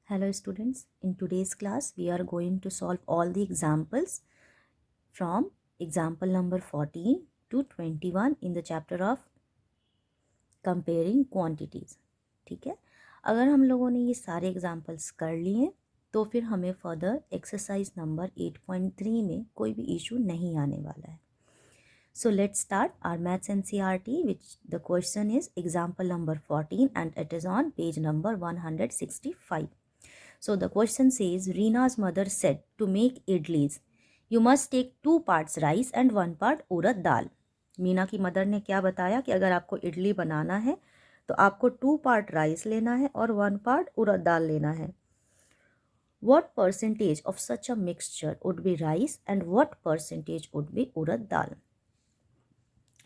Hello students, in today's class we are going to solve all the examples from example number 14 to 21 in the chapter of comparing quantities. ठीक है, अगर हम लोगों ने ये सारे एग्जाम्पल्स कर लिए तो फिर हमें फर्दर एक्सरसाइज नंबर 8.3 में कोई भी इशू नहीं आने वाला है. So let's start our maths NCERT, which the question is example number 14 and it is on page number 165. So the question says, Reena's mother said to make idlis, you must take 2 parts rice and 1 part urad dal. Meena की mother ने क्या बताया कि अगर आपको इडली बनाना है तो आपको 2 पार्ट राइस लेना है और 1 पार्ट उड़द दाल लेना है. What percentage of such a mixture would be rice and what percentage would be urad dal?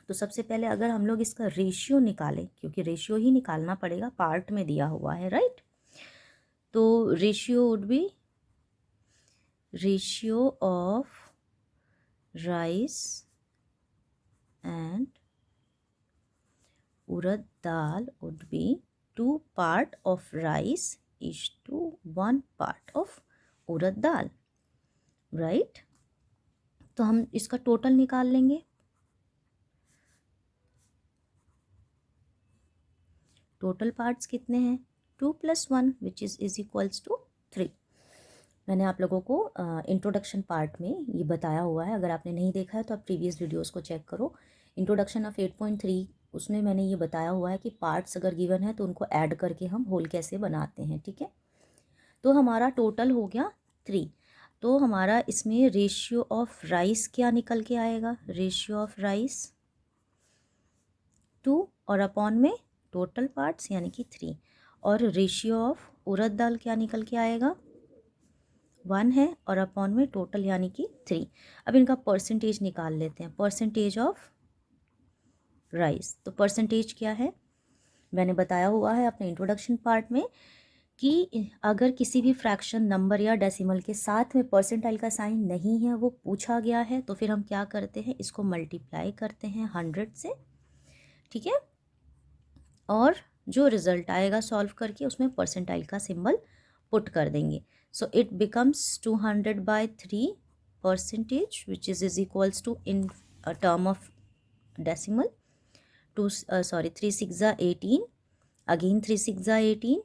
तो सबसे पहले अगर हम लोग इसका रेशियो निकालें, क्योंकि रेशियो ही निकालना पड़ेगा, पार्ट में दिया हुआ है, राइट. तो ratio would be ratio of rice and urad dal would be 2 part of rice is to 1 part of urad dal, right. तो हम इसका टोटल निकाल लेंगे. टोटल पार्ट्स कितने हैं? 2 + 1 विच इज इक्वल्स टू 3. मैंने आप लोगों को इंट्रोडक्शन पार्ट में ये बताया हुआ है. अगर आपने नहीं देखा है तो आप प्रीवियस वीडियोस को चेक करो. इंट्रोडक्शन ऑफ 8.3 उसमें मैंने ये बताया हुआ है कि पार्ट्स अगर गिवन है तो उनको ऐड करके हम होल कैसे बनाते हैं. ठीक है, तो हमारा टोटल हो गया 3. तो हमारा इसमें रेशियो ऑफ राइस क्या निकल के आएगा? रेशियो ऑफ राइस 2 और अपॉन में टोटल पार्ट्स यानी कि 3. और रेशियो ऑफ उड़द दाल क्या निकल के आएगा? 1 है और अपॉन में टोटल यानी कि 3. अब इनका परसेंटेज निकाल लेते हैं. परसेंटेज ऑफ राइस, तो परसेंटेज क्या है? मैंने बताया हुआ है अपने इंट्रोडक्शन पार्ट में कि अगर किसी भी फ्रैक्शन नंबर या डेसिमल के साथ में परसेंटाइल का साइन नहीं है, वो पूछा गया है, तो फिर हम क्या करते हैं? इसको मल्टीप्लाई करते हैं 100 से. ठीक है, और जो रिजल्ट आएगा सॉल्व करके उसमें परसेंटाइल का सिंबल पुट कर देंगे. So it becomes 200/3 percentage, which is equals to, in a term of decimal, 3 6 18, again 3 6 18,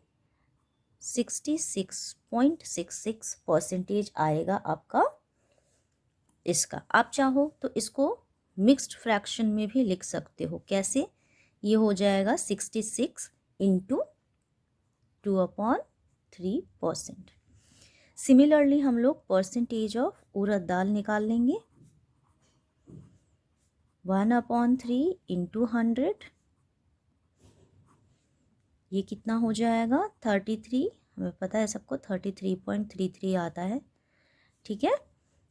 66.66% आएगा आपका इसका. आप चाहो तो इसको मिक्स्ड फ्रैक्शन में भी लिख सकते हो. कैसे? ये हो जाएगा 66 × 2/3%. सिमिलरली हम लोग परसेंटेज ऑफ उड़द दाल निकाल लेंगे. 1/3 × 100, ये कितना हो जाएगा? 33. हमें पता है सबको 33.33 आता है. ठीक है,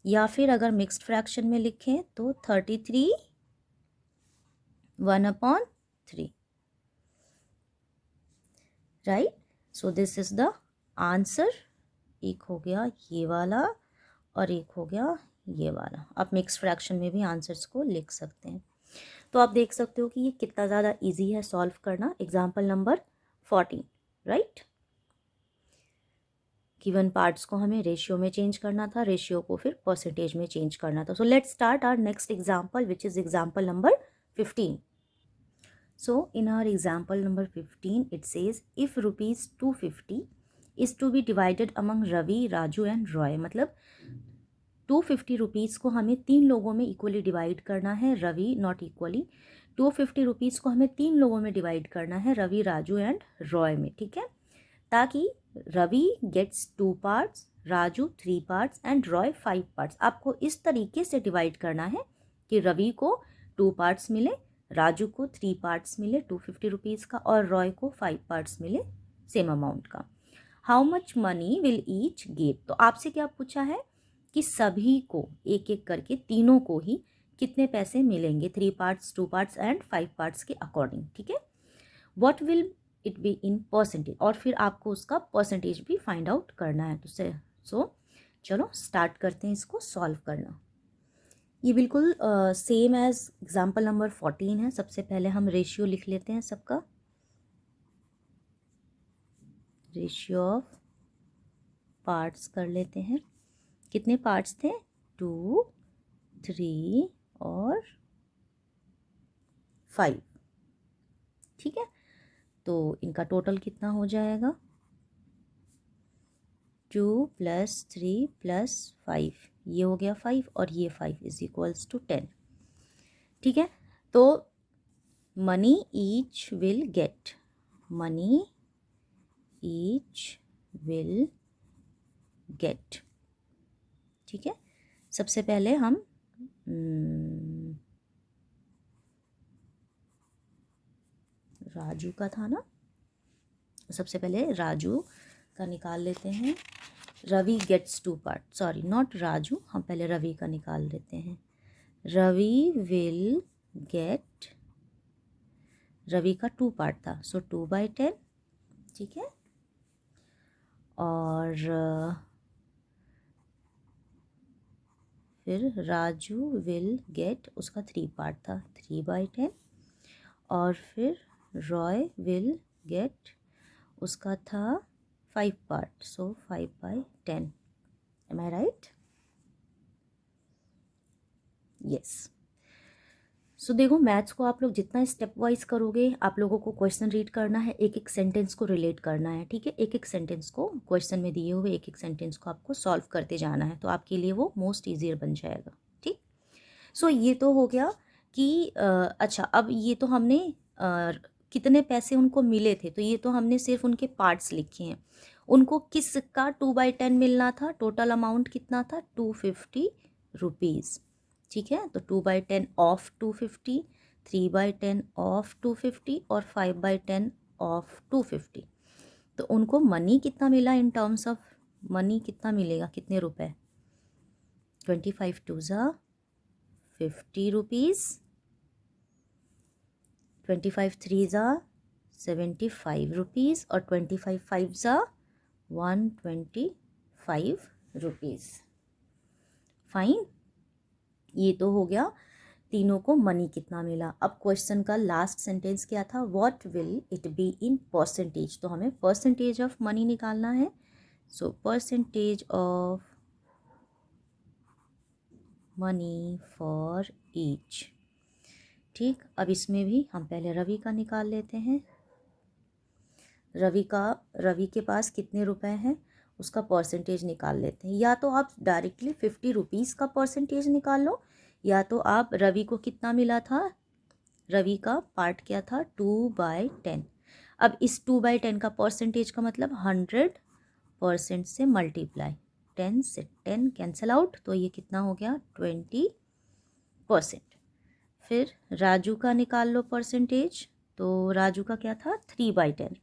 या फिर अगर मिक्स्ड फ्रैक्शन में लिखें तो 33 1/3, right. So this is the answer. एक हो गया ये वाला और एक हो गया ये वाला. आप मिक्स फ्रैक्शन में भी आंसर्स को लिख सकते हैं. तो आप देख सकते हो कि ये कितना ज़्यादा इजी है सॉल्व करना. Example number 14, right. Given parts को हमें रेशियो में चेंज करना था, रेशियो को फिर परसेंटेज में चेंज करना था. So let's start our next example which is example number 15. So in our example number 15 it says if rupees 250 is to be divided among Ravi, Raju and Roy. मतलब 250 rupees को हमें 3 लोगों में equally divide करना है. Ravi not equally. 250 rupees को हमें 3 लोगों में डिवाइड करना है, रवि, राजू एंड रॉय में. ठीक है, ताकि Ravi gets 2 parts, Raju 3 parts and Roy 5 parts. आपको इस तरीके से डिवाइड करना है कि रवि को 2 पार्ट्स मिले, राजू को 3 पार्ट्स मिले 250 रुपीज़ का और रॉय को 5 पार्ट्स मिले सेम अमाउंट का. How much money will each get. तो आपसे क्या पूछा है कि सभी को एक एक करके, तीनों को ही कितने पैसे मिलेंगे, 3 पार्ट्स, 2 पार्ट्स एंड 5 पार्ट्स के अकॉर्डिंग. ठीक है, what will it be in percentage, और फिर आपको उसका परसेंटेज भी फाइंड आउट करना है. तो चलो स्टार्ट करते हैं इसको सॉल्व करना. ये बिल्कुल सेम एज एग्जाम्पल नंबर 14 है. सबसे पहले हम रेशियो लिख लेते हैं सबका. रेशियो ऑफ पार्ट्स कर लेते हैं। कितने पार्ट्स थे? 2, 3 और 5। ठीक है, तो इनका टोटल कितना हो जाएगा? 2 + 3 + 5, ये हो गया 5 और ये 5 = 10। ठीक है, तो money each will get, money each will get. ठीक है, सबसे पहले हम राजू का था ना, सबसे पहले राजू का निकाल लेते हैं। Ravi gets 2 part, sorry not Raju, हम पहले रवि का निकाल लेते हैं। रवि विल गेट, रवि का 2 पार्ट था, सो 2/10। ठीक है, और फिर राजू विल गेट, उसका 3 पार्ट था, 3/10। और फिर रॉय विल गेट, उसका था 5 पार्ट, सो 5/10। एम आई राइट? यस। सो देखो, मैथ्स को आप लोग जितना स्टेप वाइज करोगे, आप लोगों को क्वेश्चन रीड करना है, एक एक सेंटेंस को रिलेट करना है। ठीक है, एक एक सेंटेंस को, क्वेश्चन में दिए हुए एक एक सेंटेंस को आपको सॉल्व करते जाना है, तो आपके लिए वो मोस्ट ईजियर बन जाएगा। ठीक, सो ये तो हो गया कि अच्छा, अब ये तो हमने कितने पैसे उनको मिले थे, तो ये तो हमने सिर्फ उनके पार्ट्स लिखे हैं। उनको किसका 2/10 मिलना था? टोटल अमाउंट कितना था? 250 रुपीज़। ठीक है, तो 2/10 ऑफ 250, 3/10 ऑफ 250 और 5/10 ऑफ 250। तो उनको मनी कितना मिला? इन टर्म्स ऑफ मनी कितना मिलेगा? कितने रुपए? 25 2 ज़ा 50 रुपीज़, 25 3 ज़ा 75 रुपीज़ और 25 5 ज़ा 125 रुपीज़। फाइन, ये तो हो गया तीनों को मनी कितना मिला। अब क्वेश्चन का लास्ट सेंटेंस क्या था? What will it be in percentage, तो हमें परसेंटेज ऑफ मनी निकालना है। So percentage of money for each. ठीक, अब इसमें भी हम पहले रवि का निकाल लेते हैं। रवि के पास कितने रुपए हैं, उसका परसेंटेज निकाल लेते हैं। या तो आप डायरेक्टली 50 रुपीज़ का परसेंटेज निकाल लो, या तो आप, रवि को कितना मिला था? रवि का पार्ट क्या था? 2/10। अब इस 2/10 का परसेंटेज का मतलब 100% से मल्टीप्लाई, 10 से 10 कैंसिल आउट, तो ये कितना हो गया? 20%। फिर राजू का निकाल लो परसेंटेज, तो राजू का क्या था? 3/10,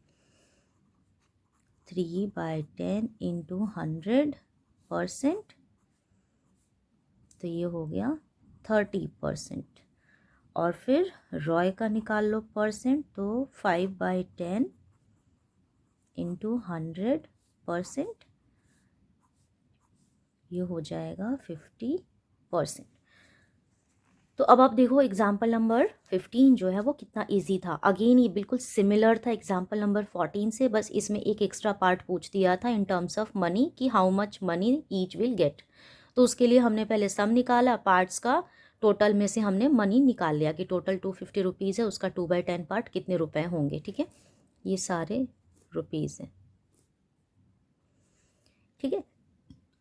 3/10 इंटू 100%, तो ये हो गया 30%। और फिर रॉय का निकाल लो परसेंट, तो 5/10 इंटू 100%, ये हो जाएगा 50%। तो अब आप देखो एग्जाम्पल नंबर 15 जो है वो कितना इजी था। अगेन ये बिल्कुल सिमिलर था एग्जाम्पल नंबर 14 से, बस इसमें एक एक्स्ट्रा पार्ट पूछ दिया था इन टर्म्स ऑफ मनी, कि how much money each will get. तो उसके लिए हमने पहले सम निकाला, पार्ट्स का टोटल में से हमने मनी निकाल लिया कि टोटल 250 रुपीज़ है, उसका 2/10 पार्ट कितने रुपए होंगे। ठीक है, ये सारे रुपीज़ हैं। ठीक है,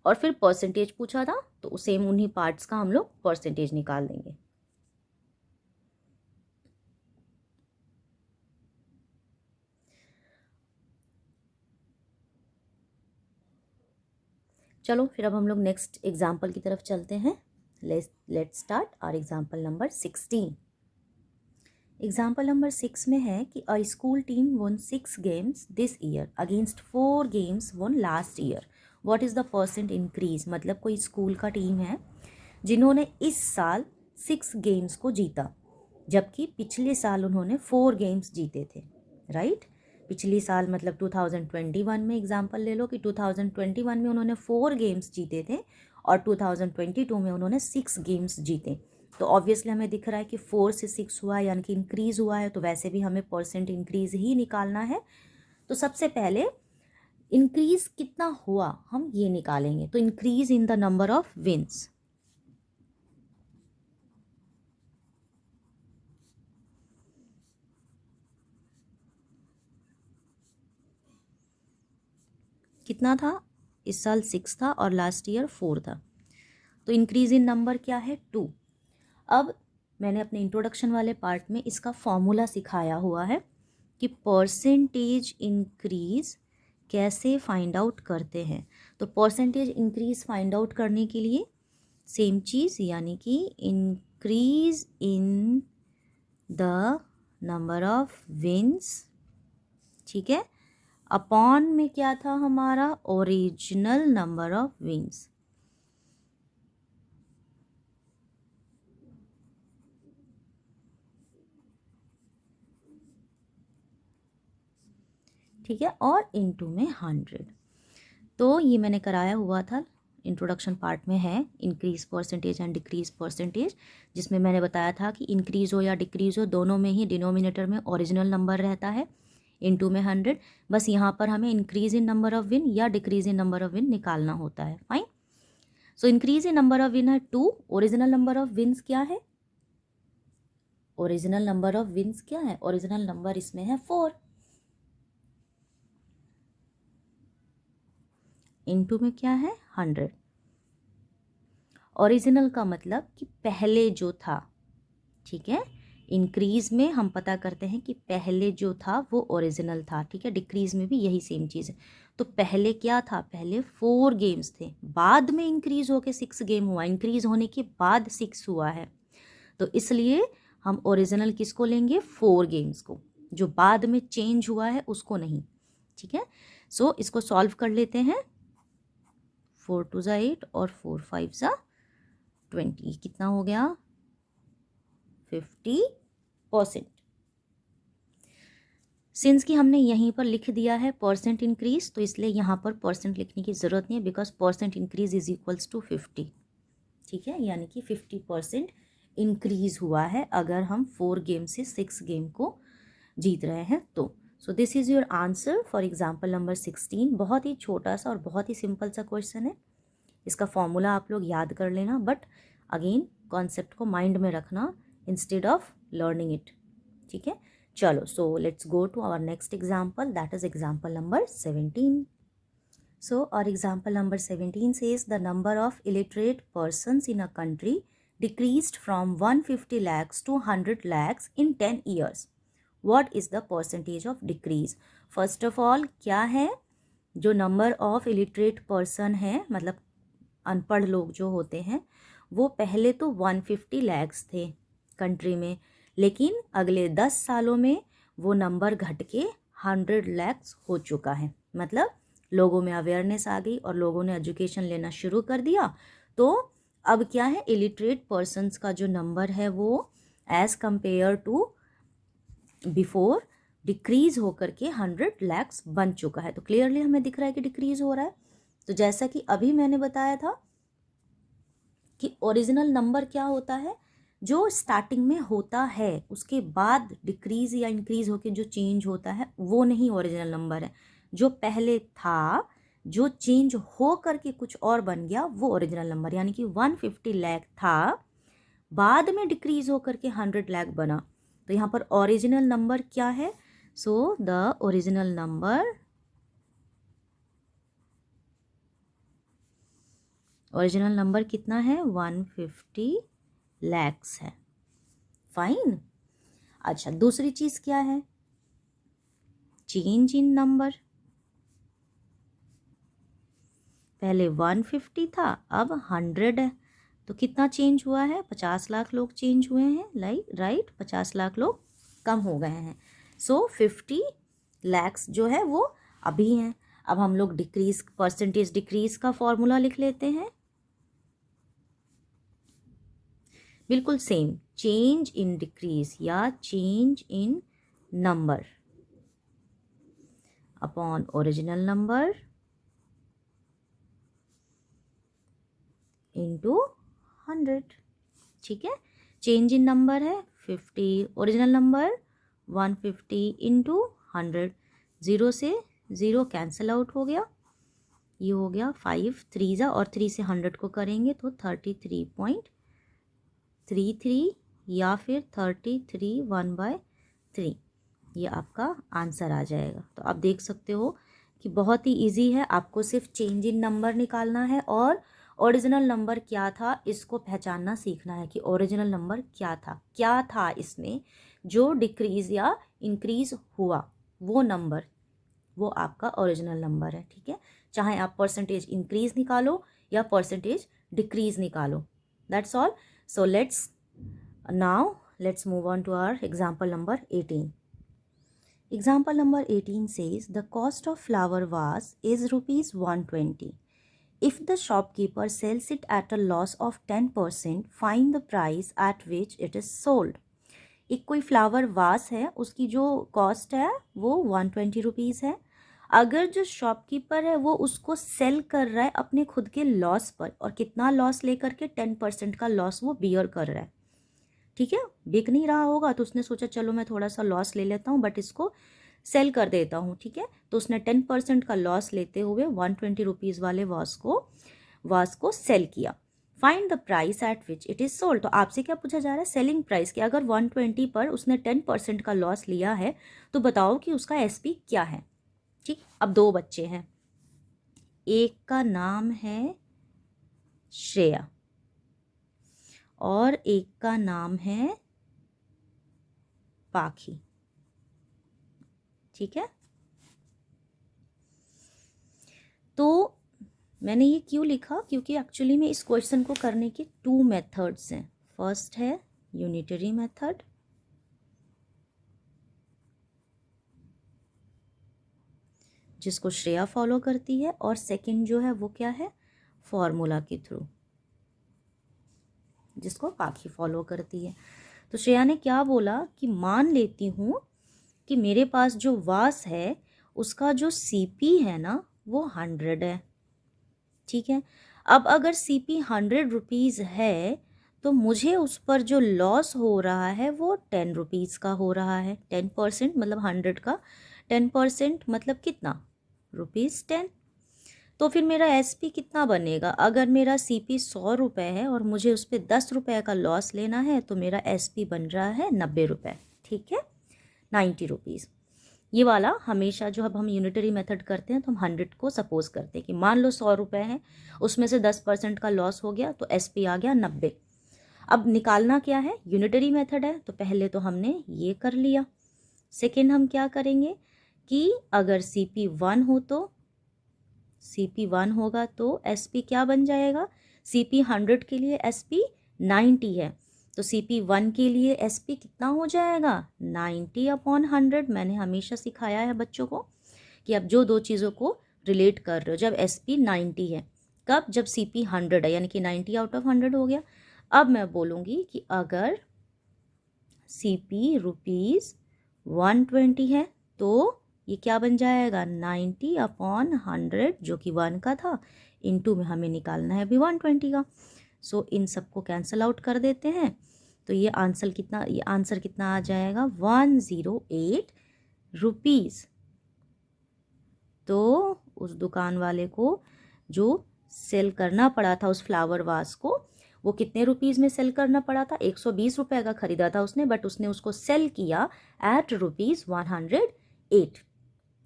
और फिर परसेंटेज पूछा था, तो सेम उन्हीं पार्ट्स का हम लोग परसेंटेज निकाल देंगे। चलो फिर अब हम लोग नेक्स्ट एग्जाम्पल की तरफ चलते हैं। Let's start our example number 16। Example number 6 में है कि a school team won 6 games this year against 4 games won last year, what is the percent increase. मतलब कोई स्कूल का टीम है जिन्होंने इस साल 6 गेम्स को जीता, जबकि पिछले साल उन्होंने 4 गेम्स जीते थे। राइट, पिछली साल मतलब 2021 में एग्जाम्पल ले लो कि 2021 में उन्होंने 4 गेम्स जीते थे और 2022 में उन्होंने 6 गेम्स जीते। तो ऑब्वियसली हमें दिख रहा है कि 4 से 6 हुआ यानी कि इंक्रीज़ हुआ है, तो वैसे भी हमें परसेंट इंक्रीज़ ही निकालना है। तो सबसे पहले इंक्रीज कितना हुआ हम ये निकालेंगे। तो increase in the number of wins, कितना था, इस साल 6 था और लास्ट ईयर 4 था, तो इंक्रीज इन नंबर क्या है 2। अब मैंने अपने इंट्रोडक्शन वाले पार्ट में इसका फॉर्मूला सिखाया हुआ है कि परसेंटेज इंक्रीज कैसे फाइंड आउट करते हैं। तो परसेंटेज इंक्रीज फाइंड आउट करने के लिए सेम चीज़, यानी कि increase in the number of wins, ठीक है, अपॉन में क्या था हमारा, ओरिजिनल नंबर ऑफ विन्स। ठीक है, और इनटू में 100। तो ये मैंने कराया हुआ था, इंट्रोडक्शन पार्ट में है increase percentage and decrease percentage, जिसमें मैंने बताया था कि इंक्रीज हो या डिक्रीज हो दोनों में ही डिनोमिनेटर में ओरिजिनल नंबर रहता है, इनटू में 100। बस यहाँ पर हमें increase in number of win या decrease in number of win निकालना होता है। Fine. So increase in number of win है 2, ओरिजिनल नंबर ऑफ विन्स क्या है, ओरिजिनल नंबर ऑफ विन्स क्या है, ओरिजिनल नंबर इसमें है 4, इनटू में क्या है 100। ओरिजिनल का मतलब कि पहले जो था, ठीक है, इंक्रीज में हम पता करते हैं कि पहले जो था वो ओरिजिनल था, ठीक है, डिक्रीज में भी यही सेम चीज़ है। तो पहले क्या था, पहले 4 गेम्स थे, बाद में इंक्रीज होके 6 गेम हुआ, इंक्रीज होने के बाद 6 हुआ है, तो इसलिए हम ओरिजिनल किसको लेंगे, 4 गेम्स को, जो बाद में चेंज हुआ है उसको नहीं, ठीक है। सो इसको सॉल्व कर लेते हैं, 4 2 ज़ा 8 और 4 5 ज़ा 20, कितना हो गया 50%। सिंस कि हमने यहीं पर लिख दिया है परसेंट इंक्रीज, तो इसलिए यहाँ पर परसेंट लिखने की ज़रूरत नहीं है, because percent increase is equals to 50, ठीक है, यानी कि 50% इंक्रीज हुआ है अगर हम 4 गेम से 6 गेम को जीत रहे हैं तो। So this is your answer for example number 16। बहुत ही छोटा सा और बहुत ही सिंपल सा क्वेश्चन है, इसका फॉर्मूला आप लोग याद कर लेना, बट अगेन कॉन्सेप्ट को माइंड में रखना इंस्टेड ऑफ लर्निंग इट, ठीक है। चलो, so let's go to our next example, that is example number 17। So our example number 17 says the number of illiterate persons in a country decreased from 150 lakhs to 100 lakhs in 10 years. What is the percentage of decrease? First of all, क्या है, जो number of illiterate person है, मतलब अनपढ़ लोग जो होते हैं, वो पहले तो 150 lakhs थे कंट्री में, लेकिन अगले 10 सालों में वो नंबर घट के 100 lakhs हो चुका है। मतलब लोगों में अवेयरनेस आ गई और लोगों ने एजुकेशन लेना शुरू कर दिया, तो अब क्या है, इलिटरेट पर्सन्स का जो नंबर है वो as compare to before decrease होकर के 100 lakhs बन चुका है। तो क्लियरली हमें दिख रहा है कि डिक्रीज हो रहा है। तो जैसा कि अभी मैंने बताया था कि ओरिजिनल नंबर क्या होता है, जो स्टार्टिंग में होता है उसके बाद डिक्रीज या इंक्रीज होकर जो चेंज होता है वो नहीं ओरिजिनल नंबर है, जो पहले था जो चेंज हो करके कुछ और बन गया वो ओरिजिनल नंबर, यानी कि 150 लाख था, बाद में डिक्रीज हो करके 100 लाख बना। तो यहाँ पर ओरिजिनल नंबर क्या है, सो द ओरिजिनल नंबर कितना है, 150 लैक्स है। फाइन। अच्छा, दूसरी चीज क्या है, चेंज इन नंबर। पहले 150 था, अब 100 है, तो कितना चेंज हुआ है, 50 लाख लोग चेंज हुए हैं, राइट, 50 लाख लोग कम हो गए हैं। सो 50 लैक्स जो है वो अभी हैं। अब हम लोग डिक्रीज, परसेंटेज डिक्रीज का फॉर्मूला लिख लेते हैं, बिल्कुल सेम, चेंज इन डिक्रीज या change in number upon original number into 100, ठीक है। चेंज इन नंबर है 50, ओरिजिनल नंबर 150 इंटू 100, 0 से 0 कैंसिल आउट हो गया, ये हो गया 5 3 जा और 3 से 100 को करेंगे तो 33.33 या फिर 33 1/3, ये आपका आंसर आ जाएगा। तो आप देख सकते हो कि बहुत ही इजी है, आपको सिर्फ चेंज इन नंबर निकालना है और ओरिजिनल नंबर क्या था इसको पहचानना सीखना है कि ओरिजिनल नंबर क्या था इसमें जो डिक्रीज या इंक्रीज हुआ, वो नंबर वो आपका ओरिजिनल नंबर है। ठीक है, चाहे आप परसेंटेज इंक्रीज निकालो या परसेंटेज डिक्रीज निकालो, that's all. So let's move on to our example number 18. Example number 18 says the cost of flower vase is rupees 120. If the shopkeeper sells it at a loss of 10%, find the price at which it is sold. एक कोई flower vase है, उसकी जो cost है वो 120 rupees है। अगर जो शॉपकीपर है वो उसको सेल कर रहा है अपने खुद के लॉस पर, और कितना लॉस लेकर के 10% का लॉस वो बियर कर रहा है। ठीक है, बिक नहीं रहा होगा तो उसने सोचा चलो मैं थोड़ा सा लॉस ले लेता हूँ बट इसको सेल कर देता हूँ। ठीक है, तो उसने 10% का लॉस लेते हुए 120 रुपीज़ वाले वास को सेल किया। Find the price at which it is sold. तो आपसे क्या पूछा जा रहा है, सेलिंग प्राइस की। अगर 120 पर उसने 10% का लॉस लिया है तो बताओ कि उसका एसपी क्या है। ठीक, अब दो बच्चे हैं, एक का नाम है श्रेया और एक का नाम है पाखी। ठीक है, तो मैंने ये क्यों लिखा, क्योंकि एक्चुअली में इस क्वेश्चन को करने के 2 मेथड्स हैं। फर्स्ट है यूनिटरी मेथड, जिसको श्रेया फॉलो करती है, और सेकंड जो है वो क्या है, फॉर्मूला के थ्रू, जिसको पाखी फॉलो करती है। तो श्रेया ने क्या बोला कि मान लेती हूँ कि मेरे पास जो वास है उसका जो सीपी है ना वो 100 है। ठीक है, अब अगर सीपी 100 रुपीज़ है तो मुझे उस पर जो लॉस हो रहा है वो 10 रुपीज़ का हो रहा है। 10% मतलब 100 का 10% मतलब कितना, ₹10। तो फिर मेरा एसपी कितना बनेगा, अगर मेरा सीपी 100 रुपये है और मुझे उस पर 10 रुपये का लॉस लेना है तो मेरा एसपी बन रहा है 90 रुपये। ठीक है, 90 रुपीज़। ये वाला हमेशा जो अब हम यूनिटरी मेथड करते हैं तो हम 100 को सपोज करते हैं कि मान लो 100 रुपये हैं, उसमें से 10% का लॉस हो गया तो एसपी आ गया 90। अब निकालना क्या है, यूनिटरी मेथड है तो पहले तो हमने ये कर लिया। सेकेंड हम क्या करेंगे कि अगर सीपी 1 हो तो सीपी 1 होगा तो एसपी क्या बन जाएगा, सीपी 100 के लिए एसपी 90 है तो सीपी 1 के लिए एसपी कितना हो जाएगा, 90/100। मैंने हमेशा सिखाया है बच्चों को कि आप जो दो चीज़ों को रिलेट कर रहे हो, जब एसपी 90 है, कब, जब सीपी 100 है, यानी कि 90/100 हो गया। अब मैं बोलूँगी कि अगर सीपी ₹120 है तो ये क्या बन जाएगा, 90/100 जो कि 1 का था, इनटू में हमें निकालना है अभी 120 का। सो इन सबको कैंसिल आउट कर देते हैं तो ये आंसर कितना आ जाएगा, 108 रुपीज़। तो उस दुकान वाले को जो सेल करना पड़ा था उस फ्लावर वास को, वो कितने रुपीज़ में सेल करना पड़ा था, 120 रुपये का ख़रीदा था उसने, बट उसने उसको सेल किया एट ₹108।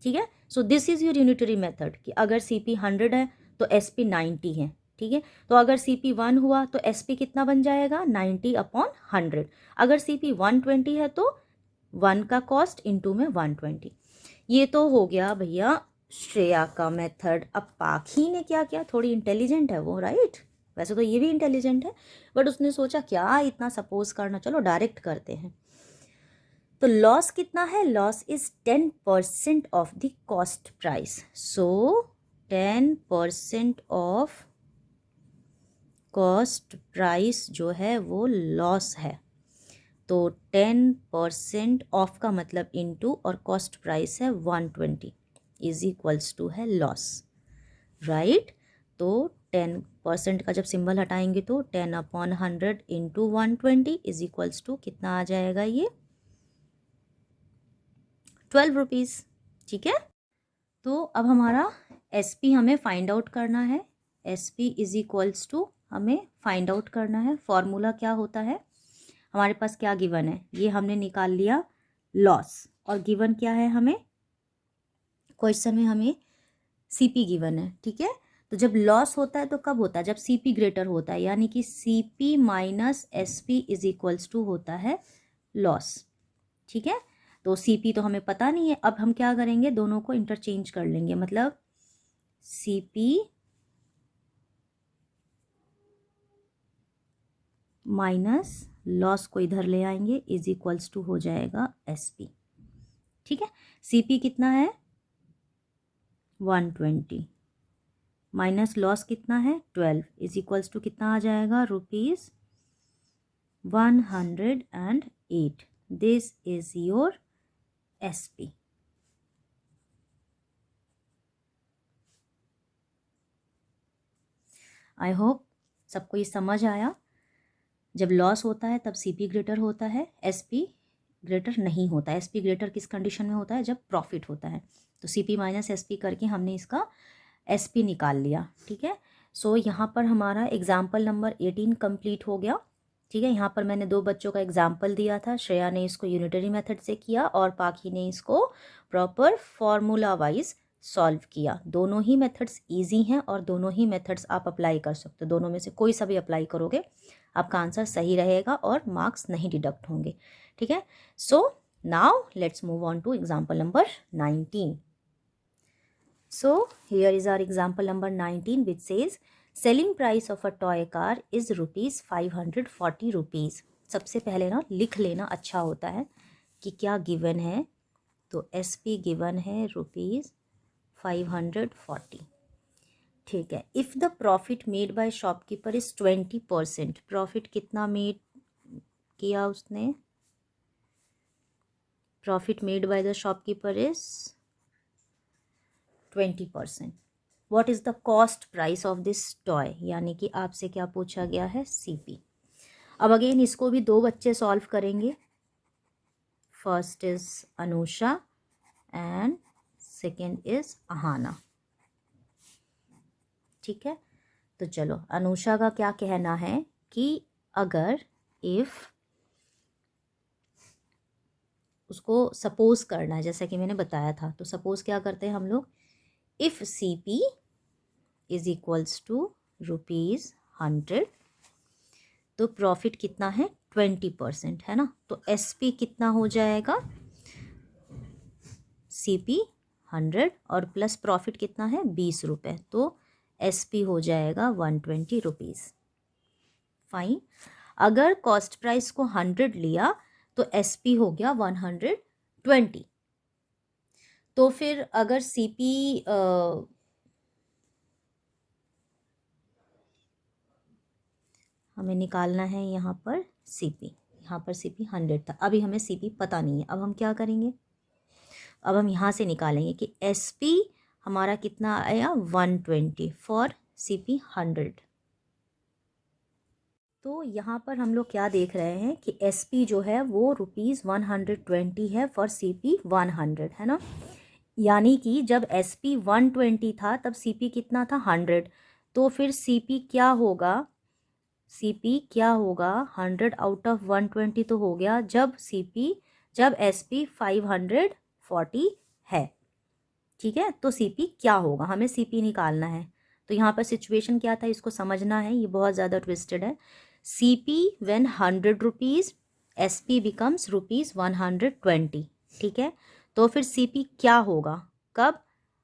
ठीक है, so this is your unitary method कि अगर सीपी 100 है तो एसपी 90 है। ठीक है, तो अगर सीपी 1 हुआ तो एसपी कितना बन जाएगा, 90/100। अगर सीपी 120 है तो 1 का कॉस्ट इनटू में 120। ये तो हो गया भैया श्रेया का मेथड। अब पाखी ने क्या किया, थोड़ी इंटेलिजेंट है वो, राइट, वैसे तो ये भी इंटेलिजेंट है बट उसने सोचा क्या इतना सपोज करना, चलो डायरेक्ट करते हैं। तो लॉस कितना है, loss is 10% of the cost price. So 10% of cost price जो है वो लॉस है। तो 10% ऑफ का मतलब इनटू, और कॉस्ट प्राइस है 120 इज इक्वल्स टू है लॉस, राइट। तो 10% का जब सिंबल हटाएंगे तो 10/100 इंटू 120 इज इक्वल्स टू कितना आ जाएगा, ये 12 रुपीज़। ठीक है, तो अब हमारा SP हमें फाइंड आउट करना है। SP इज इक्वल्स टू हमें फाइंड आउट करना है। फॉर्मूला क्या होता है, हमारे पास क्या गिवन है, ये हमने निकाल लिया लॉस, और गिवन क्या है हमें, क्वेश्चन में हमें CP गिवन है। ठीक है, तो जब लॉस होता है तो कब होता है, जब CP ग्रेटर होता है, यानी कि CP minus SP is equals to होता है लॉस। ठीक है, तो CP तो हमें पता नहीं है, अब हम क्या करेंगे, दोनों को इंटरचेंज कर लेंगे, मतलब CP माइनस लॉस को इधर ले आएंगे, इज इक्वल्स टू हो जाएगा SP। ठीक है, CP कितना है 120 माइनस लॉस कितना है 12 इज इक्वल्स टू कितना आ जाएगा ₹108। This is your SP। I hope सबको ये समझ आया। जब लॉस होता है तब CP ग्रेटर होता है, SP ग्रेटर नहीं होता है। SP ग्रेटर किस कंडीशन में होता है, जब प्रॉफिट होता है। तो CP माइनस SP करके हमने इसका SP निकाल लिया। ठीक है, सो यहाँ पर हमारा एग्जाम्पल नंबर 18 कंप्लीट हो गया। ठीक है, यहाँ पर मैंने 2 बच्चों का एग्जाम्पल दिया था। श्रेया ने इसको यूनिटरी मेथड से किया और पाखी ने इसको प्रॉपर फॉर्मूला वाइज सॉल्व किया। दोनों ही मेथड्स इजी हैं और दोनों ही मेथड्स आप अप्लाई कर सकते हो। दोनों में से कोई सा भी अप्लाई करोगे आपका आंसर सही रहेगा और मार्क्स नहीं डिडक्ट होंगे। ठीक है, so now let's move on to example number 19. So here is our example number 19, which says selling price of a toy car is ₹540. सबसे पहले ना लिख लेना अच्छा होता है कि क्या गिवन है। तो SP गिवन है ₹540। ठीक है, if the profit made by shopkeeper is 20%, profit कितना मेड किया उसने, profit made by the shopkeeper is 20%। What is the cost price of this toy, यानी कि आपसे क्या पूछा गया है CP। अब अगेन इसको भी 2 बच्चे सॉल्व करेंगे। First is Anusha and second is Ahana. ठीक है, तो चलो अनुषा का क्या कहना है कि अगर इफ़ उसको सपोज करना है, जैसा कि मैंने बताया था, तो सपोज क्या करते हैं हम लोग, if CP is equals to ₹100, तो प्रॉफिट कितना है 20% है ना। तो SP कितना हो जाएगा, CP 100 और प्लस प्रॉफिट कितना है ₹20, तो SP हो जाएगा ₹120। फाइन, अगर कॉस्ट प्राइस को 100 लिया तो SP हो गया 120। तो फिर अगर CP हमें निकालना है यहाँ पर CP, यहाँ पर CP 100 था, अभी हमें CP पता नहीं है। अब हम क्या करेंगे, अब हम यहाँ से निकालेंगे कि SP हमारा कितना आया 120 फॉर CP 100। तो यहाँ पर हम लोग क्या देख रहे हैं कि SP जो है वो ₹120 है फॉर CP 100 है ना। यानी कि जब SP 120 था तब CP कितना था 100, तो फिर CP क्या होगा, CP क्या होगा 100 आउट ऑफ 120 तो हो गया जब SP 540 है। ठीक है, तो CP क्या होगा, हमें CP निकालना है। तो यहाँ पर सिचुएशन क्या था इसको समझना है, ये बहुत ज़्यादा ट्विस्टेड है। CP when 100 rupees, SP becomes ₹120। ठीक है, तो फिर CP क्या होगा कब,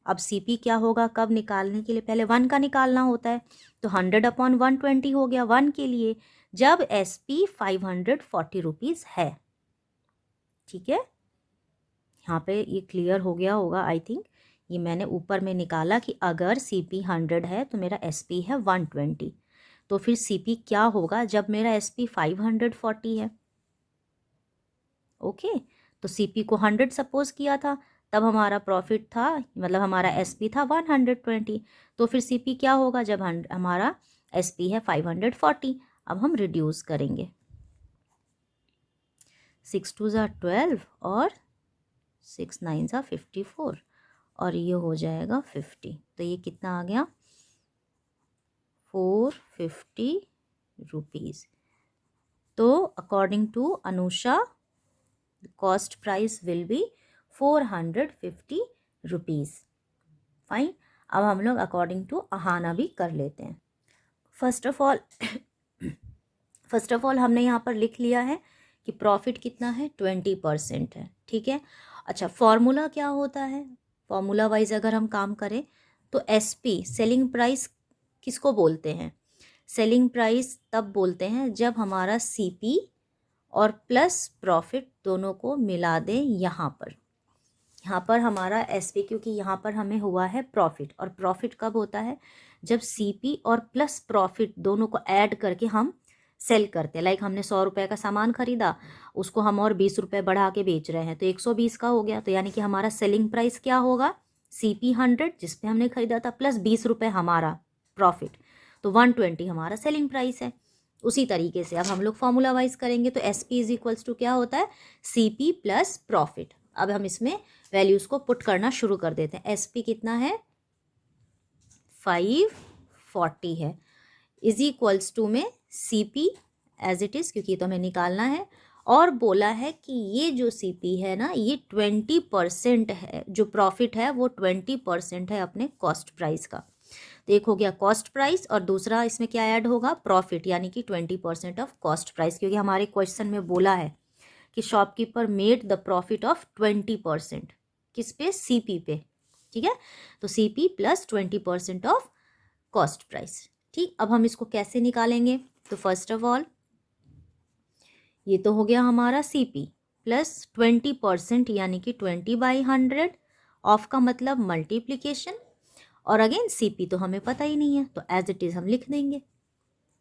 अब CP क्या होगा कब निकालने के लिए पहले 1 का निकालना होता है, तो 100/120 हो गया 1 के लिए, जब SP 540 है। ठीक है, यहाँ पे ये क्लियर हो गया होगा आई थिंक। ये मैंने ऊपर में निकाला कि अगर CP 100 है तो मेरा SP है 120, तो फिर CP क्या होगा जब मेरा SP 540 है। ओके, तो CP को 100 सपोज किया था, तब हमारा प्रॉफिट था, मतलब हमारा SP था 120, तो फिर CP क्या होगा जब हमारा SP है 540। अब हम रिड्यूस करेंगे, 6 2 ज़ा 12 और 6 9 ज़ा 54, और ये हो जाएगा 50। तो ये कितना आ गया 450 रुपीज़। तो according to Anusha cost price will be 450 rupees. Fine. अब हम लोग अकॉर्डिंग टू अहाना भी कर लेते हैं। फर्स्ट ऑफ ऑल हमने यहाँ पर लिख लिया है कि प्रॉफिट कितना है 20% है। ठीक है। अच्छा, फॉर्मूला क्या होता है? फॉर्मूला वाइज अगर हम काम करें तो एसपी सेलिंग प्राइस किसको बोलते हैं? सेलिंग प्राइस तब बोलते हैं जब हमारा सीपी और प्लस प्रॉफिट दोनों को मिला दें। यहाँ पर हमारा एसपी, क्योंकि यहाँ पर हमें हुआ है प्रॉफिट, और प्रॉफिट कब होता है? जब सीपी और प्लस प्रॉफिट दोनों को ऐड करके हम सेल करते हैं। लाइक हमने 100 रुपये का सामान खरीदा, उसको हम और 20 रुपये बढ़ा के बेच रहे हैं तो 120 का हो गया। तो यानी कि हमारा सेलिंग प्राइस क्या होगा? सीपी 100 जिस पे हमने खरीदा था प्लस 20 रुपये हमारा प्रॉफिट, तो 120 हमारा सेलिंग प्राइस है। उसी तरीके से अब हम लोग फॉर्मूला वाइज करेंगे तो S P is equals to क्या होता है? C P plus profit. अब हम इसमें वैल्यूज़ को पुट करना शुरू कर देते हैं। एस पी कितना है? 540 है, इज इक्वल्स टू में C P as it is, क्योंकि तो हमें निकालना है। और बोला है कि ये जो सी पी है ना, ये 20% है, जो प्रॉफिट है वो 20% है अपने कॉस्ट प्राइस का। तो एक हो गया कॉस्ट प्राइस और दूसरा इसमें क्या ऐड होगा? प्रॉफिट, यानी कि 20% ऑफ कॉस्ट प्राइस, क्योंकि हमारे क्वेश्चन में बोला है कि shopkeeper made the profit of 20%। किस पे? सीपी पे। ठीक है। तो CP plus 20% of cost price. ठीक। अब हम इसको कैसे निकालेंगे? तो फर्स्ट ऑफ ऑल ये तो हो गया हमारा सीपी प्लस 20%, यानी कि 20/100। ऑफ का मतलब मल्टीप्लीकेशन, और अगेन सीपी तो हमें पता ही नहीं है तो एज इट इज़ हम लिख देंगे।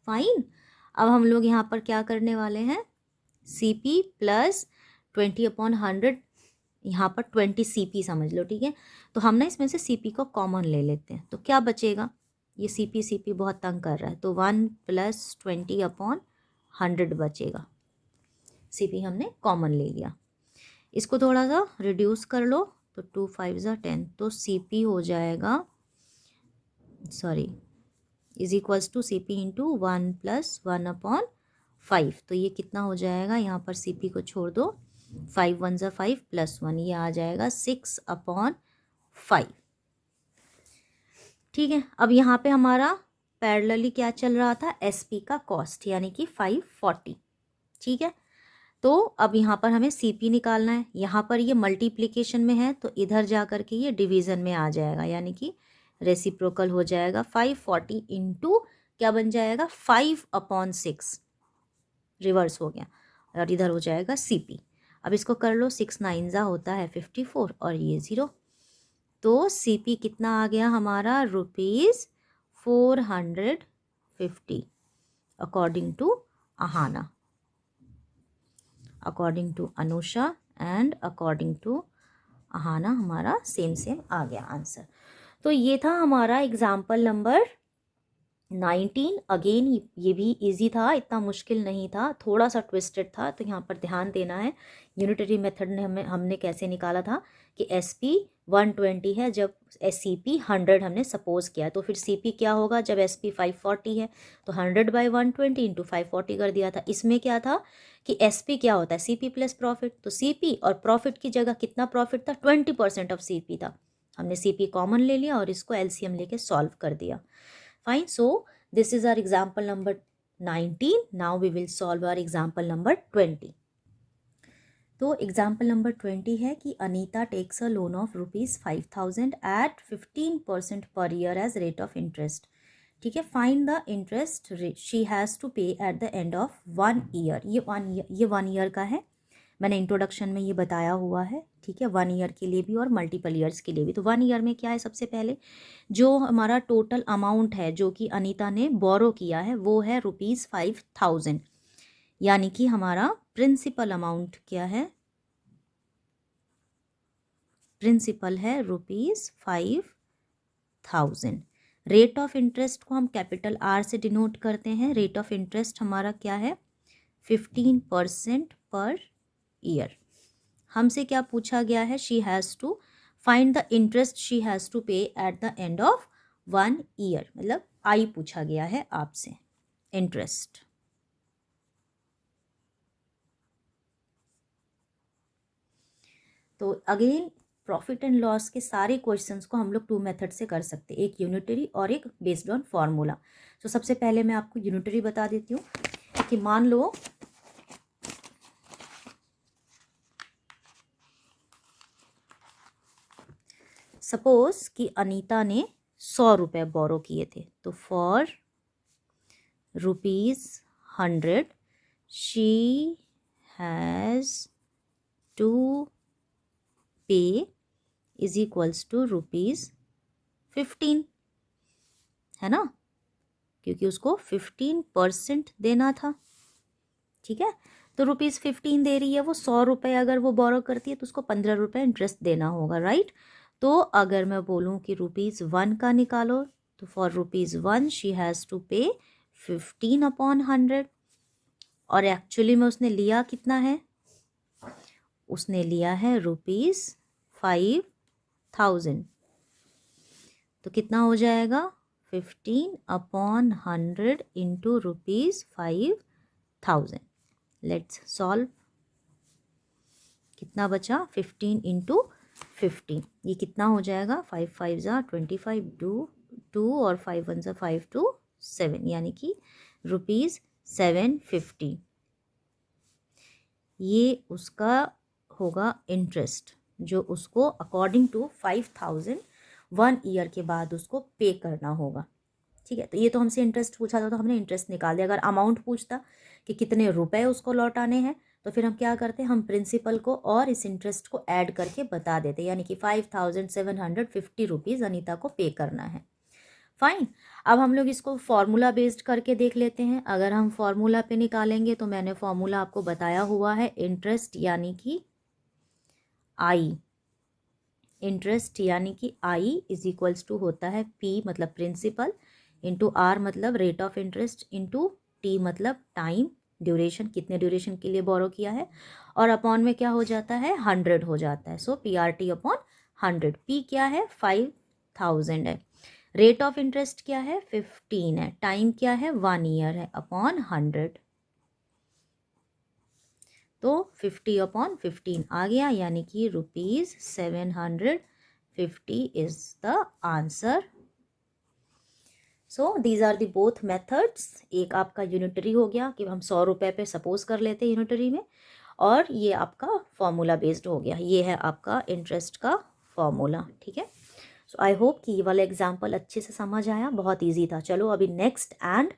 फाइन। अब हम लोग यहाँ पर क्या करने वाले हैं? सीपी प्लस 20/100, यहाँ पर 20 सीपी समझ लो। ठीक है। तो हम ना इसमें से सीपी को कॉमन ले लेते हैं तो क्या बचेगा? ये सीपी बहुत तंग कर रहा है, तो 1 + 20/100 बचेगा। सीपी हमने कॉमन ले लिया। इसको थोड़ा सा रिड्यूस कर लो तो 2 5 10, तो सीपी हो जाएगा, sorry, is equals to CP into 1 + 1/5। तो ये कितना हो जाएगा? यहाँ पर सीपी को छोड़ दो, 5 1 = 5 + 1, ये आ जाएगा 6/5। ठीक है। अब यहाँ पे हमारा पैरेलली क्या चल रहा था? एसपी का कॉस्ट, यानी कि 540। ठीक है। तो अब यहाँ पर हमें सीपी निकालना है। यहाँ पर ये मल्टीप्लिकेशन में है तो इधर जा कर के ये डिवीज़न में आ जाएगा, यानी कि रेसिप्रोकल हो जाएगा। 540 इंटू क्या बन जाएगा? 5/6, रिवर्स हो गया, और इधर हो जाएगा सीपी। अब इसको कर लो, 6 9 होता है 54 और ये 0, तो सीपी कितना आ गया हमारा? ₹450 according to Ahana, according to Anusha and according to Ahana हमारा सेम आ गया आंसर। तो ये था हमारा एग्जाम्पल नंबर 19। अगेन ये भी इजी था, इतना मुश्किल नहीं था, थोड़ा सा ट्विस्टेड था, तो यहाँ पर ध्यान देना है। यूनिटरी मेथड ने हमने कैसे निकाला था कि एसपी 120 है जब सीपी 100 हमने सपोज किया, तो फिर सीपी क्या होगा जब एसपी 540 है? तो 100/120 इंटू 540 कर दिया था। इसमें क्या था कि एसपी क्या होता है? सीपी प्लस प्रॉफिट, तो सीपी और प्रॉफिट की जगह कितना प्रॉफिट था? 20% ऑफ सीपी था। हमने सीपी कॉमन ले लिया और इसको एलसीएम लेके सॉल्व कर दिया। Fine. So this is our example number 19. Now we will solve our example number 20. तो example number 20 है कि Anita takes a loan of ₹5,000 at 15% per year as rate of interest. ठीक है। Find the interest she has to pay at the end of 1 year. ये 1 year का है, मैंने introduction में ये बताया हुआ है। ठीक है। 1 ईयर के लिए भी और मल्टीपल ईयर्स के लिए भी। तो 1 ईयर में क्या है? सबसे पहले जो हमारा टोटल अमाउंट है जो कि अनीता ने बोरो किया है वो है ₹5,000, यानी कि हमारा प्रिंसिपल अमाउंट क्या है? प्रिंसिपल है ₹5,000। रेट ऑफ इंटरेस्ट को हम कैपिटल आर से डिनोट करते हैं। रेट ऑफ इंटरेस्ट हमारा क्या है? 15% पर ईयर। हमसे क्या पूछा गया है? She has to find the interest she has to pay at the end of 1 year, मतलब आई पूछा गया है आपसे इंटरेस्ट। तो अगेन प्रॉफिट एंड लॉस के सारे क्वेश्चंस को हम लोग 2 मेथड से कर सकते हैं, एक यूनिटरी और एक बेस्ड ऑन फॉर्मूला। तो सबसे पहले मैं आपको यूनिटरी बता देती हूँ कि मान लो सपोज कि अनीता ने 100 रुपये बोरो किए थे, तो फॉर ₹100 शी हैज़ टू पे इज इक्वल्स टू ₹15, है ना, क्योंकि उसको 15% देना था। ठीक है, तो ₹15 दे रही है वो, 100 रुपये अगर वो बोरो करती है तो उसको 15 रुपये इंटरेस्ट देना होगा, राइट। तो अगर मैं बोलूँ कि ₹1 का निकालो, तो फॉर ₹1 शी हैज़ टू पे 15/100, और एक्चुअली में उसने लिया कितना है, उसने लिया है ₹5000। तो कितना हो जाएगा 15/100 इंटू ₹5000। Let's solve. कितना बचा 15 इंटू 15, ये कितना हो जाएगा 5 5 ज़ा 25, 2 और 5 1 ज़ा 5 2 7, यानी कि ₹750। ये उसका होगा इंटरेस्ट जो उसको अकॉर्डिंग टू 5000 1 ईयर के बाद उसको पे करना होगा। ठीक है, तो ये तो हमसे इंटरेस्ट पूछा था तो हमने इंटरेस्ट निकाल दिया। अगर अमाउंट पूछता कि कितने रुपए उसको लौटाने हैं, तो फिर हम क्या करते, हम प्रिंसिपल को और इस इंटरेस्ट को ऐड करके बता देते, यानी कि 5750 रुपीज़ अनीता को पे करना है। फाइन, अब हम लोग इसको फॉर्मूला बेस्ड करके देख लेते हैं। अगर हम फॉर्मूला पे निकालेंगे तो मैंने फॉर्मूला आपको बताया हुआ है, इंटरेस्ट यानी कि आई, इंटरेस्ट यानी कि आई इज इक्वल्स टू होता है पी मतलब प्रिंसिपल इंटू आर मतलब rate of interest into T मतलब टाइम, ड्यूरेशन, कितने ड्यूरेशन के लिए बोरो किया है, और अपॉन में क्या हो जाता है 100 हो जाता है। सो PRT अपॉन 100, पी क्या है 5000 है, रेट ऑफ इंटरेस्ट क्या है 15 है, टाइम क्या है 1 ईयर है, अपॉन 100। तो 50/15 आ गया, यानी कि ₹750 is the answer. So these are the both methods. एक आपका यूनिटरी हो गया कि हम 100 रुपये पे सपोज कर लेते हैं यूनिटरी में, और ये आपका फॉर्मूला बेस्ड हो गया, ये है आपका इंटरेस्ट का फॉर्मूला। ठीक है, सो आई होप कि ये वाला एग्जाम्पल अच्छे से समझ आया, बहुत ईजी था। चलो अभी next and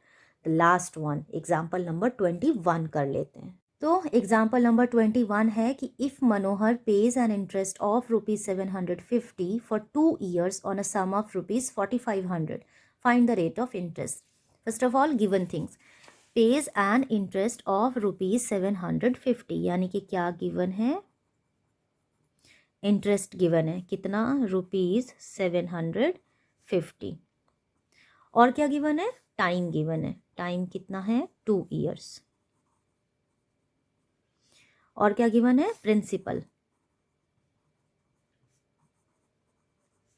the last one, example number 21 कर लेते हैं। तो एग्जाम्पल नंबर 21 है कि if Manohar pays an interest of ₹750 for 2 years on a sum of ₹4500, find the rate of interest. First of all given things, pays an interest of ₹750, यानी कि क्या given है, इंटरेस्ट गिवन है कितना ₹750, और क्या गिवन है, टाइम गिवन है, टाइम कितना है 2 years, और क्या गिवन है, प्रिंसिपल,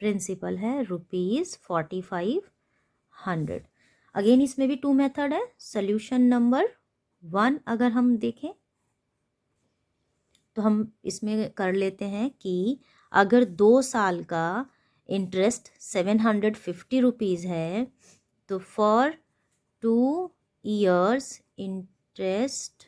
प्रिंसिपल है ₹4500। अगेन इसमें भी 2 मेथड है। सोल्यूशन नंबर 1 अगर हम देखें तो हम इसमें कर लेते हैं कि अगर 2 साल का इंटरेस्ट 750 रुपीज़ है, तो for 2 years interest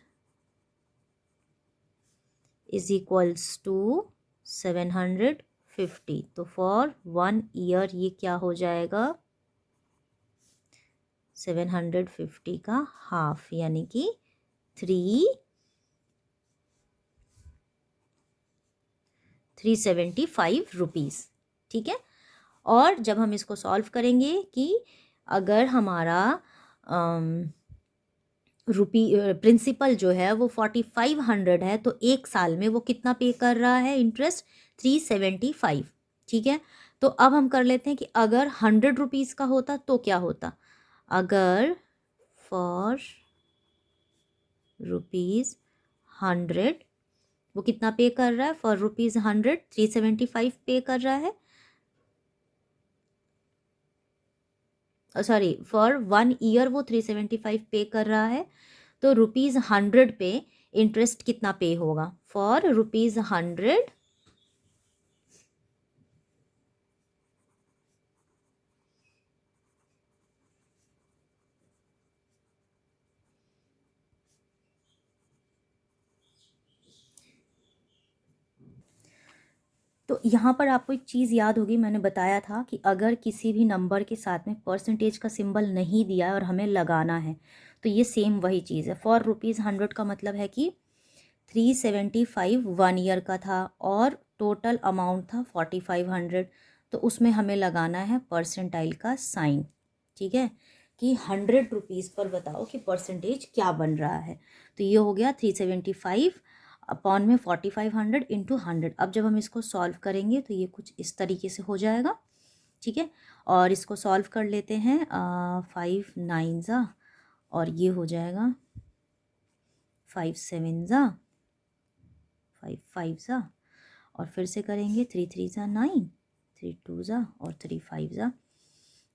is equals to 750, तो फॉर 1 ईयर ये क्या हो जाएगा 750 का हाफ, यानी कि 375 रुपीज़। ठीक है, और जब हम इसको सॉल्व करेंगे कि अगर हमारा प्रिंसिपल जो है वो 4500 है, तो 1 साल में वो कितना पे कर रहा है इंटरेस्ट 375। ठीक है, तो अब हम कर लेते हैं कि अगर 100 रुपीज़ का होता तो क्या होता, अगर फॉर ₹100 वो कितना पे कर रहा है, फॉर ₹100 375 पे कर रहा है, सॉरी फॉर 1 ईयर वो 375 पे कर रहा है। तो ₹100 पे इंटरेस्ट कितना पे होगा, फॉर ₹100 तो यहाँ पर आपको एक चीज़ याद होगी, मैंने बताया था कि अगर किसी भी नंबर के साथ में परसेंटेज का सिंबल नहीं दिया है और हमें लगाना है, तो ये सेम वही चीज़ है। फॉर ₹100 का मतलब है कि 375 1 ईयर का था और टोटल अमाउंट था 4500, तो उसमें हमें लगाना है परसेंटाइल का साइन। ठीक है, कि 100 रुपीज़ पर बताओ कि परसेंटेज क्या बन रहा है। तो ये हो गया 375 अपॉन में 4500 इंटू 100। अब जब हम इसको सॉल्व करेंगे तो ये कुछ इस तरीके से हो जाएगा। ठीक है, और इसको सॉल्व कर लेते हैं। 5 9 ज़ा और ये हो जाएगा 5 7 ज़ा 5 5 ज़ा और फिर से करेंगे 3 3 ज़ा 9 3 2 ज़ा और 3 5 ज़ा।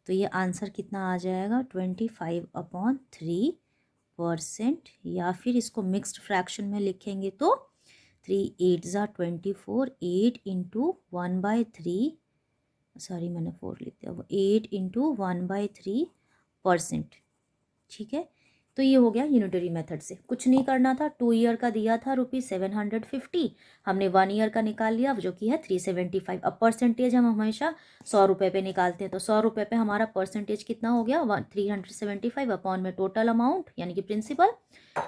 तो ये आंसर कितना आ जाएगा 25/3%, या फिर इसको मिक्स्ड फ्रैक्शन में लिखेंगे तो 3 8 ज़ा 24, 8 इंटू 1/3, सॉरी मैंने 4 लिख दिया, 8 इंटू 1/3%। ठीक है, तो ये हो गया यूनिटरी मेथड से। कुछ नहीं करना था, 2 ईयर का दिया था ₹750, हमने 1 ईयर का निकाल लिया जो कि है 375। अब परसेंटेज हम हमेशा 100 रुपये पे निकालते हैं, तो 100 रुपये पे हमारा परसेंटेज कितना हो गया 375 अपॉन में टोटल अमाउंट यानी कि प्रिंसिपल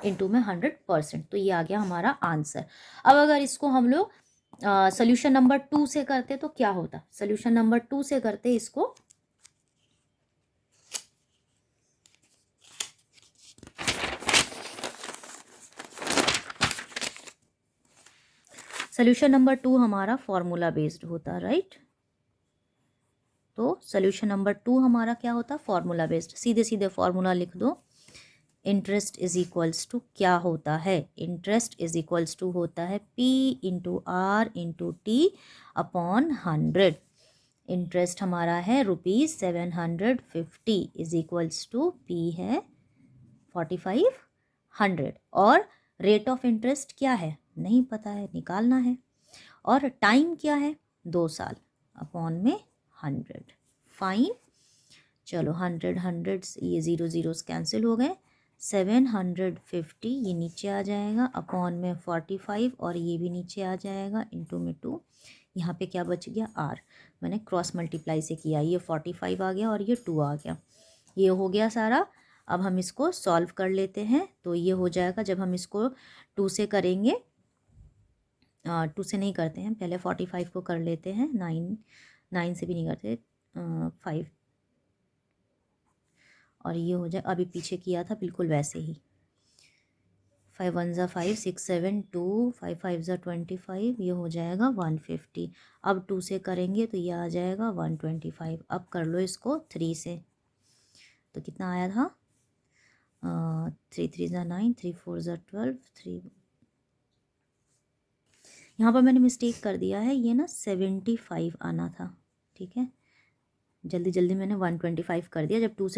इंटू में 100%। तो ये आ गया हमारा आंसर। अब अगर इसको हम लोग सोल्यूशन नंबर 2 से करते तो क्या होता, सोल्यूशन नंबर 2 से करते इसको। सोल्यूशन नंबर 2 हमारा फॉर्मूला बेस्ड होता, राइट। तो सोल्यूशन नंबर 2 हमारा क्या होता, फॉर्मूला बेस्ड। सीधे सीधे फॉर्मूला लिख दो। इंटरेस्ट इज इक्वल्स टू क्या होता है, इंटरेस्ट इज इक्वल्स टू होता है P into R into T upon 100। Interest हमारा है ₹750 इज इक्वल्स टू P है 4500, और रेट ऑफ इंटरेस्ट क्या है नहीं पता है, निकालना है, और टाइम क्या है 2 साल अपॉन में 100। फाइन, चलो 100 ये 0 0 कैंसिल हो गए। 750 ये नीचे आ जाएगा अपॉन में 45 और ये भी नीचे आ जाएगा इंटू में 2। यहाँ पे क्या बच गया r, मैंने क्रॉस मल्टीप्लाई से किया, ये 45 आ गया और ये 2 आ गया। ये हो गया सारा। अब हम इसको सॉल्व कर लेते हैं। तो ये हो जाएगा, जब हम इसको 2 से करेंगे, 2 से नहीं करते हैं, पहले 45 को कर लेते हैं, 9 से भी नहीं करते, 5, और ये हो जाए, अभी पीछे किया था बिल्कुल वैसे ही। 5 1 ज़ा 5 6 7 2 5 5 ज़ा 25, ये हो जाएगा 150। अब 2 से करेंगे तो ये आ जाएगा 125। अब कर लो इसको 3 से, तो कितना आया था 3 3 ज़ा 9 3 4 ज़ा 12 3। यहाँ पर मैंने मिस्टेक कर दिया है, ये ना 75 आना था। ठीक है, जल्दी जल्दी मैंने 125 कर दिया। जब 2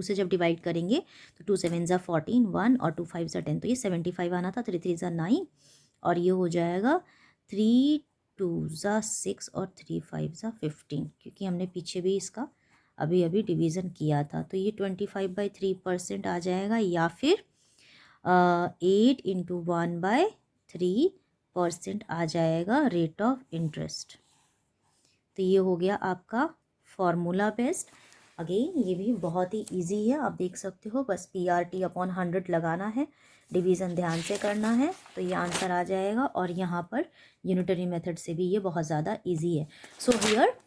से जब डिवाइड करेंगे तो 2 7 ज़ा 14 1 और 2 5 ज़ा 10, तो ये 75 आना था। 3 3 ज़ा 9 और ये हो जाएगा 3 2 ज़ा 6 और 3 5 ज़ा 15, क्योंकि हमने पीछे भी इसका अभी अभी डिवीज़न किया था। तो ये 25/3% आ जाएगा, या फिर 8 इंटू 1/3% आ जाएगा रेट ऑफ इंटरेस्ट। तो ये हो गया आपका फॉर्मूला बेस्ड। अगेन ये भी बहुत ही इजी है, आप देख सकते हो, बस PRT अपॉन 100 लगाना है, डिवीज़न ध्यान से करना है, तो ये आंसर आ जाएगा। और यहाँ पर यूनिटरी मेथड से भी ये बहुत ज़्यादा इजी है। सो हियर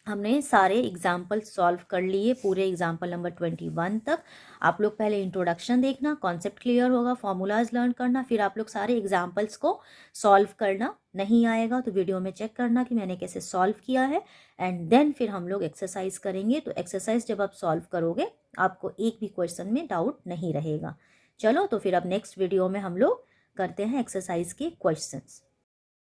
हमने सारे एग्जाम्पल सॉल्व कर लिए, पूरे एग्जाम्पल नंबर 21 तक। आप लोग पहले इंट्रोडक्शन देखना, कॉन्सेप्ट क्लियर होगा, फॉर्मूलाज लर्न करना, फिर आप लोग सारे एग्जाम्पल्स को सॉल्व करना। नहीं आएगा तो वीडियो में चेक करना कि मैंने कैसे सॉल्व किया है, एंड देन फिर हम लोग एक्सरसाइज करेंगे। तो एक्सरसाइज जब आप सॉल्व करोगे आपको एक भी क्वेश्चन में डाउट नहीं रहेगा। चलो तो फिर अब नेक्स्ट वीडियो में हम लोग करते हैं एक्सरसाइज के क्वेश्चंस।